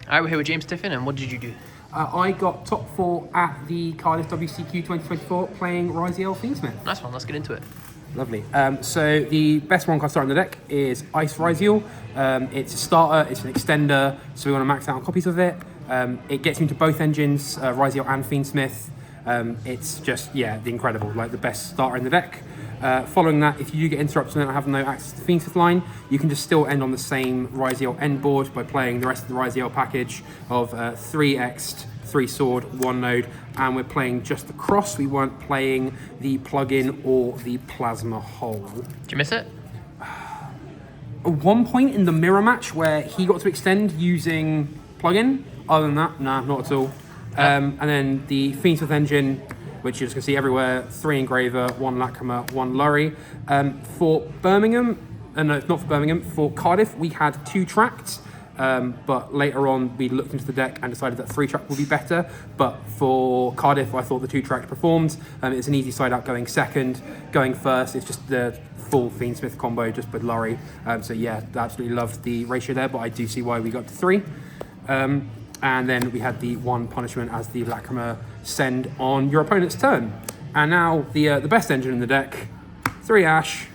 Alright, we're here with James Tiffin, and what did you do? I got top 4 at the Cardiff WCQ 2024 playing Ryzeal Fiendsmith. Nice one, let's get into it. Lovely. So the best one card starting the deck is Ice Ryzeal. It's a starter, it's an extender, so we want to max out on copies of it. It gets you into both engines, Ryzeal and Fiendsmith. It's just, yeah, the incredible, like the best starter in the deck. Following that, if you do get interrupted and have no access to the Fiendsmith line, you can just still end on the same Ryzeal end board by playing the rest of the Ryzeal package of 3 X'd, 3 sword, 1 node, and we're playing just the cross. We weren't playing the plug-in or the plasma hole. Did you miss it? At one point in the mirror match where he got to extend using plug-in, other than that, nah, not at all. And then the Fiendsmith engine, which you just can see everywhere, 3 Engraver, 1 Lacrima, 1 Lurry. For Birmingham, no, it's not for Birmingham, for Cardiff, we had 2 tracked, but later on we looked into the deck and decided that 3 track would be better. But for Cardiff, I thought the 2 track performed. It's an easy side out going second. Going first, it's just the full Fiendsmith combo just with Lurry. So yeah, absolutely loved the ratio there, but I do see why we got to 3. And then we had the 1 punishment as the Lacrima send on your opponent's turn. And now the best engine in the deck, 3 Ash,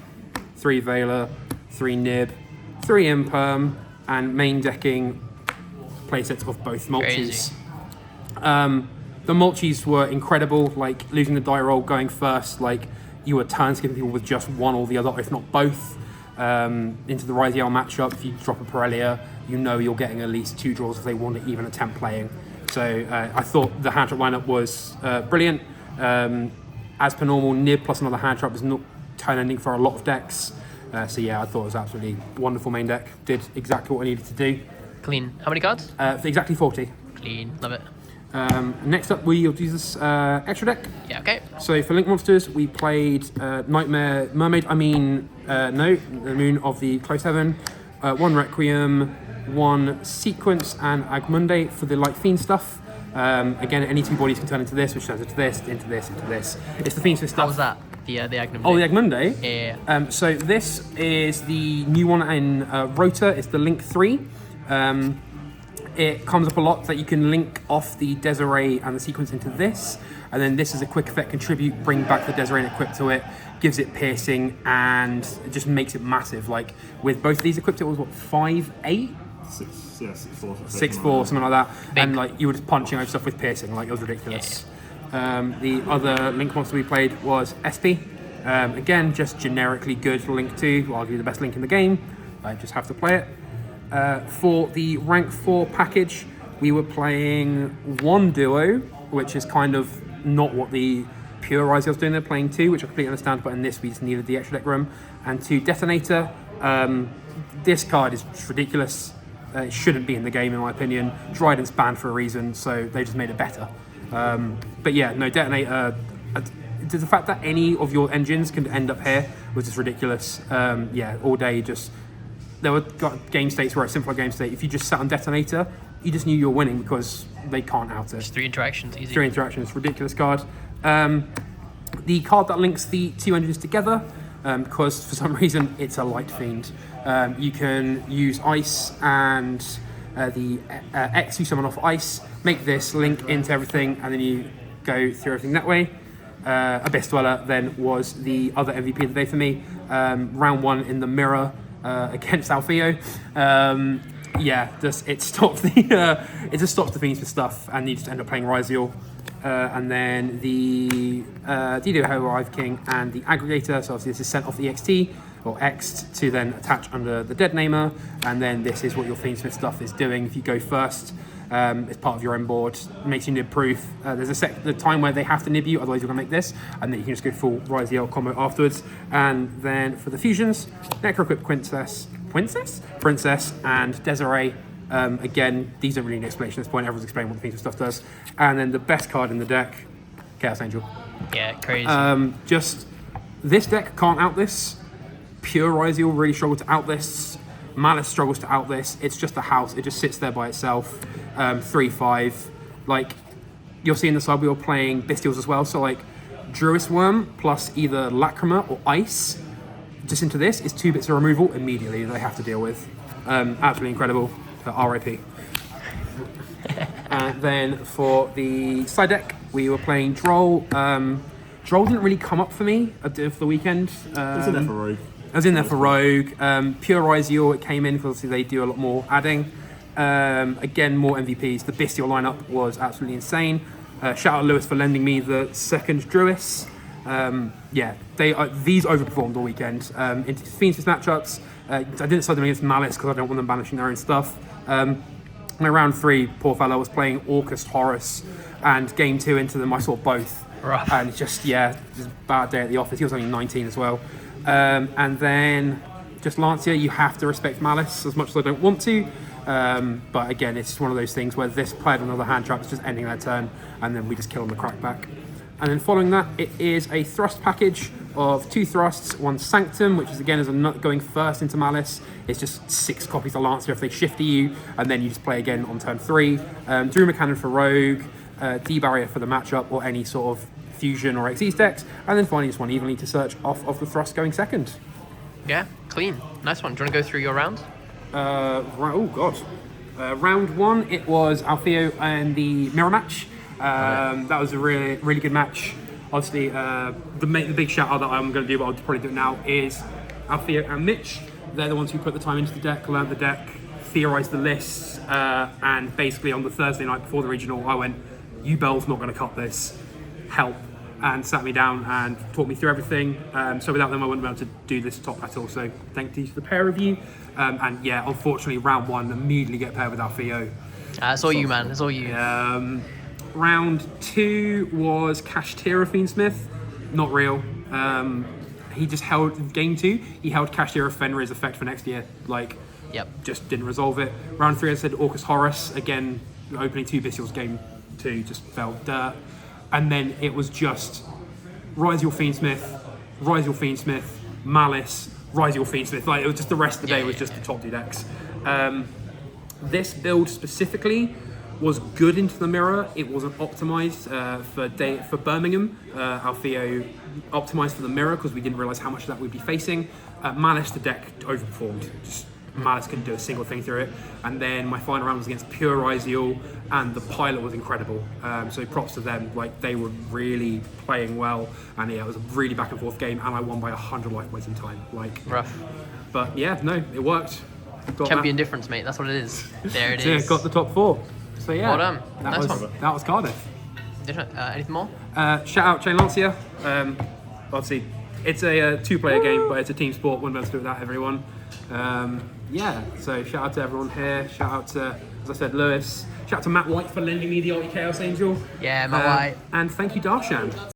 3 Veiler, 3 Nib, 3 Imperm, and main decking playsets of both Mulchis. The Mulchis were incredible, like losing the die roll, going first, like you were turn skipping people with just one or the other, if not both. Into the Ryzeal matchup, if you drop a Pirellia, you know you're getting at least 2 draws if they want to even attempt playing. So I thought the hand trap lineup was brilliant. As per normal, Nib plus another hand trap is not turn ending for a lot of decks. So yeah, I thought it was absolutely wonderful main deck. Did exactly what I needed to do. Clean. How many cards? Exactly 40. Clean. Love it. Next up, we'll do this extra deck. Yeah, okay. So for Link Monsters, we played Nightmare Mermaid, no, the Moon of the Close Heaven, 1 Requiem, 1 Sequence, and Agmunde for the Light Fiend stuff. Again, any 2 bodies can turn into this, which turns into this, into this, into this. It's the Fiendsmith stuff. How was that? The Agmunde? Oh, the Agmunde? Yeah. So this is the new one in Rota. It's the Link 3. It comes up a lot that you can link off the Desiree and the Sequence into this, and then this is a quick effect contribute, bring back the Desiree and equip to it, gives it piercing, and it just makes it massive. Like with both of these equipped, it was what, 5'8"? 6'4", something like that. Big. And like you were just punching over stuff with piercing, like it was ridiculous. The other Link monster we played was SP. Again, just generically good Link 2, arguably the best Link in the game. I just have to play it. For the rank 4 package, we were playing 1 duo, which is kind of not what the pure Ryzeal's doing. They're playing 2, which I completely understand, but in this we just needed the extra deck room. And 2 Detonator. This card is ridiculous. It shouldn't be in the game, in my opinion. Dryden's banned for a reason, so they just made it better. But yeah, no, Detonator. The fact that any of your engines can end up here was just ridiculous. Yeah, all day just. There were game states where a simpler game state, if you just sat on Detonator, you just knew you were winning because they can't out it. Just 3 interactions, easy. 3 interactions, ridiculous card. The card that links the 2 engines together, because for some reason it's a Light Fiend. You can use Ice and the X you summon off Ice, make this link into everything, and then you go through everything that way. Abyss Dweller then was the other MVP of the day for me. Round 1 in the mirror. Against Alfeo, yeah, it stopped the it just stops the Fiendsmith stuff, and you just end up playing Ryzeal, and then the Dido Hive King and the Aggregator. So obviously this is sent off the EXT or X'd to then attach under the Dead Namer, and then this is what your Fiendsmith stuff is doing. If you go first, it's part of your end board, makes you nib proof. There's the time where they have to nib you, otherwise you're gonna make this, and then you can just go full Ryzeal combo afterwards. And then for the fusions, Necro-equipped Princess, and Desiree. Again, these don't really need explanation at this point. Everyone's explaining what the Fiendsmith stuff does. And then the best card in the deck, Chaos Angel. Yeah, crazy. Just this deck can't out this. Pure Ryzeal really struggled to out this. Malice struggles to out this. It's just a house. It just sits there by itself. 3/5. Like you'll see in the side, we were playing Bestials as well. So like Druis Worm plus either Lacrima or Ice, just into this is 2 bits of removal immediately they have to deal with. Absolutely incredible. RIP. Then for the side deck, we were playing Droll. Droll didn't really come up for me for the weekend. It's in there for Rogue. I was in there for Rogue. Pure Ryzeal, it came in because obviously they do a lot more adding. Again, more MVPs. The Bestial lineup was absolutely insane. Shout out Lewis for lending me the second Druis. These overperformed all weekend. Into Fiendsmith matchups, I didn't side them against Malice because I don't want them banishing their own stuff. My round 3, poor fellow was playing Orcust Horus, and game 2 into them I saw both. Rough. And just a bad day at the office. He was only 19 as well. And then just Lancia, you have to respect Malice as much as I don't want to. But again, it's just one of those things where this played another hand trap, it's just ending their turn, and then we just kill on the crackback. And then following that, it is a thrust package of 2 thrusts, 1 Sanctum, which is again is a nut going first into Malice. It's just 6 copies of Lancer if they shift to you, and then you just play again on turn 3. Druma Cannon for Rogue, D-Barrier for the matchup, or any sort of Fusion or Xyz decks, and then finally just 1 Evenly to search off of the thrust going second. Yeah, clean. Nice one. Do you want to go through your rounds? Round 1, it was Alfeo and the mirror match. That was a really, really good match. Obviously, the big shout out that I'm going to do, but I'll probably do it now, is Alfeo and Mitch. They're the ones who put the time into the deck, learned the deck, theorised the lists, and basically on the Thursday night before the regional, I went, "You Bell's not going to cut this. Help." And sat me down and taught me through everything. So without them, I wouldn't be able to do this top at all. So thank you to the pair of you. And yeah, unfortunately, round 1 immediately get paired with Alfeo. It's all you, man. It's all you. Round 2 was Kashtira Fiendsmith. Not real. He just held game 2. He held Kashtira Fenrir's effect for next year. Just didn't resolve it. Round 3, I said Orcus Horus. Again, opening 2 Bestials game 2 just felt dirt. And then it was just Ryzeal Fiendsmith, Malice, Ryzeal Fiendsmith. It was just the rest of the day was just the top 2 decks. This build specifically was good into the mirror. It wasn't optimized for Birmingham. Alfeo optimized for the mirror because we didn't realize how much of that we'd be facing. Malice, the deck overperformed. Malice couldn't do a single thing through it. And then my final round was against Pure Ryzeal, and the pilot was incredible. So props to them. They were really playing well, and yeah, it was a really back and forth game, and I won by 100 life points in time. Rough. But yeah, no, it worked. Champion difference, mate. That's what it is. There it Yeah, is. got the top 4. So yeah, Well done. Nice one. That was Cardiff. Anything more? Shout out Chain Lancia. Obviously, it's a 2-player game, but it's a team sport. Wouldn't be able to do it without everyone. So shout out to everyone here. Shout out to, as I said, Lewis. Shout out to Matt White for lending me the Ulti Chaos Angel. Yeah, Matt White. And thank you, Darshan.